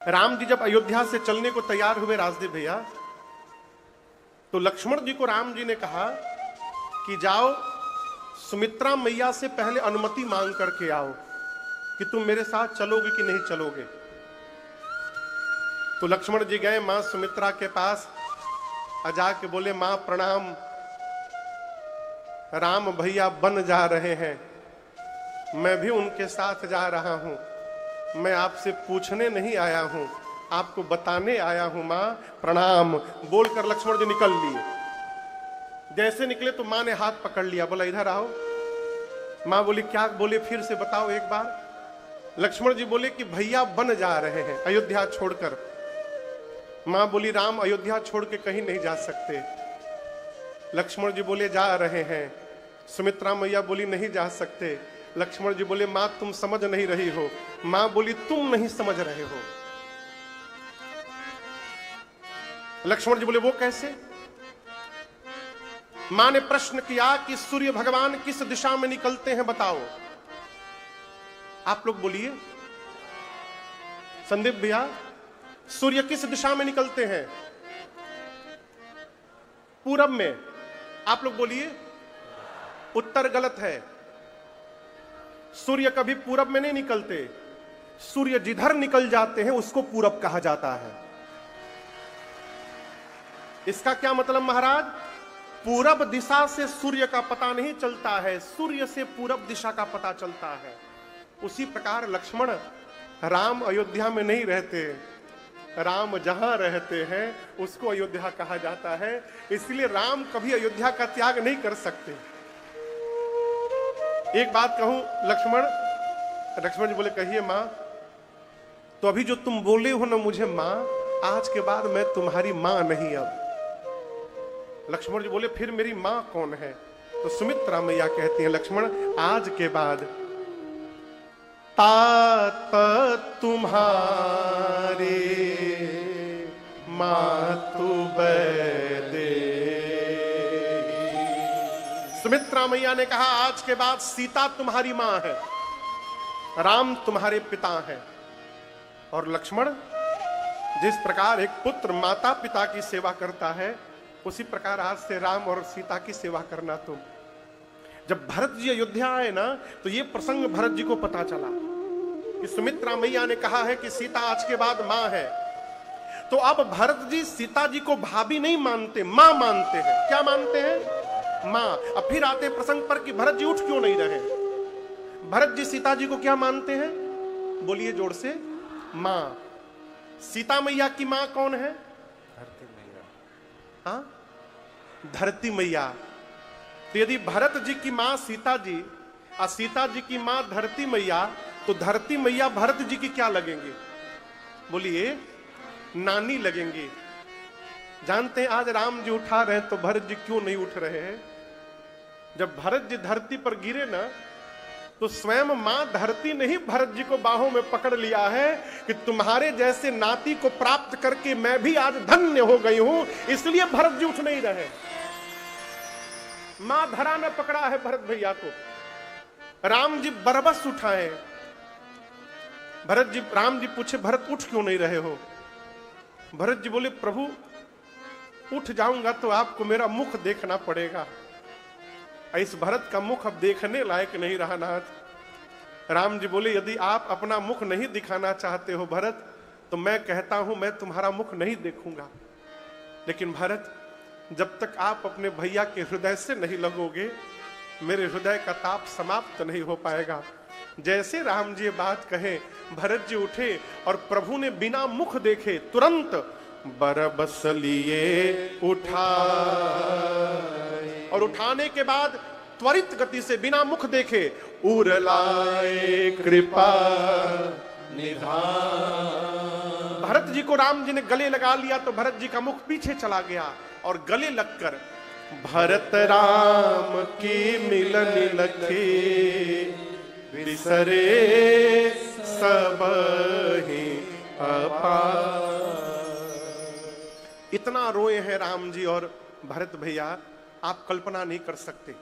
राम जी जब अयोध्या से चलने को तैयार हुए राजदेव भैया, तो लक्ष्मण जी को राम जी ने कहा कि जाओ सुमित्रा मैया से पहले अनुमति मांग करके आओ कि तुम मेरे साथ चलोगे कि नहीं चलोगे। तो लक्ष्मण जी गए मां सुमित्रा के पास, जाके बोले मां प्रणाम, राम भैया बन जा रहे हैं, मैं भी उनके साथ जा रहा हूं, मैं आपसे पूछने नहीं आया हूं, आपको बताने आया हूं मां प्रणाम। बोलकर लक्ष्मण जी निकल लिए। जैसे निकले तो मां ने हाथ पकड़ लिया, बोला इधर आओ। मां बोली क्या? बोले फिर से बताओ एक बार। लक्ष्मण जी बोले कि भैया बन जा रहे हैं अयोध्या छोड़कर। मां बोली राम अयोध्या छोड़ के कहीं नहीं जा सकते। लक्ष्मण जी बोले जा रहे हैं। सुमित्रा मैया बोली नहीं जा सकते। लक्ष्मण जी बोले मां तुम समझ नहीं रही हो। मां बोली तुम नहीं समझ रहे हो। लक्ष्मण जी बोले वो कैसे? मां ने प्रश्न किया कि सूर्य भगवान किस दिशा में निकलते हैं बताओ। आप लोग बोलिए संदीप भैया, सूर्य किस दिशा में निकलते हैं? पूरब में। आप लोग बोलिए उत्तर गलत है। सूर्य कभी पूरब में नहीं निकलते। सूर्य जिधर निकल जाते हैं उसको पूरब कहा जाता है। इसका क्या मतलब महाराज? पूरब दिशा से सूर्य का पता नहीं चलता है, सूर्य से पूरब दिशा का पता चलता है। उसी प्रकार लक्ष्मण राम अयोध्या में नहीं रहते, राम जहां रहते हैं उसको अयोध्या कहा जाता है। इसलिए राम कभी अयोध्या का त्याग नहीं कर सकते। एक बात कहूं लक्ष्मण जी बोले कहिए मां। तो अभी जो तुम बोले हो ना मुझे मां, आज के बाद मैं तुम्हारी मां नहीं। अब लक्ष्मण जी बोले फिर मेरी मां कौन है? तो सुमित्रा मैया कहती हैं लक्ष्मण आज के बाद तात तुम्हारे मातु दे। सुमित्रा मैया ने कहा आज के बाद सीता तुम्हारी मां है, राम तुम्हारे पिता हैं। और लक्ष्मण जिस प्रकार एक पुत्र माता पिता की सेवा करता है, उसी प्रकार आज से राम और सीता की सेवा करना तुम। जब भरत जी अयोध्या आए ना, तो ये प्रसंग भरत जी को पता चला कि सुमित्रा मैया ने कहा है कि सीता आज के बाद मां है। तो अब भरत जी सीता जी को भाभी नहीं मानते, मां मानते हैं। क्या मानते हैं? मां। अब फिर आते प्रसंग पर कि भरत जी उठ क्यों नहीं रहे। भरत जी सीता जी को क्या मानते हैं? बोलिए जोर से, मां। सीता मैया की मां कौन है? धरती मैया। हाँ, धरती मैया। तो यदि भरत जी की मां सीता जी और सीता जी की मां धरती मैया, तो धरती मैया भरत जी की क्या लगेंगे? बोलिए नानी लगेंगी। जानते हैं आज राम जी उठा रहे हैं तो भरत जी क्यों नहीं उठ रहे हैं? जब भरत जी धरती पर गिरे ना, तो स्वयं मां धरती ने ही भरत जी को बाहों में पकड़ लिया है कि तुम्हारे जैसे नाती को प्राप्त करके मैं भी आज धन्य हो गई हूं, इसलिए भरत जी उठ नहीं रहे। मां धरा ने पकड़ा है भरत भैया को। राम जी बरबस उठाए। राम जी पूछे भरत उठ क्यों नहीं रहे हो? भरत जी बोले प्रभु उठ जाऊंगा तो आपको मेरा मुख देखना पड़ेगा। इस भरत का मुख अब देखने लायक नहीं रहा नाथ। राम जी बोले यदि आप अपना मुख नहीं दिखाना चाहते हो भरत, तो मैं कहता हूं मैं तुम्हारा मुख नहीं देखूंगा। लेकिन भरत जब तक आप अपने भैया के हृदय से नहीं लगोगे, मेरे हृदय का ताप समाप्त नहीं हो पाएगा। जैसे राम जी ये बात कहे, भरत जी उठे और प्रभु ने बिना मुख देखे तुरंत बरबस लिए उठा। और उठाने के बाद त्वरित गति से बिना मुख देखे उर लाए कृपा निधान। भरत जी को राम जी ने गले लगा लिया तो भरत जी का मुख पीछे चला गया और गले लगकर भरत राम की मिलन लखी विसरे सब ही अपार। इतना रोए हैं राम जी और भरत भैया, आप कल्पना नहीं कर सकते।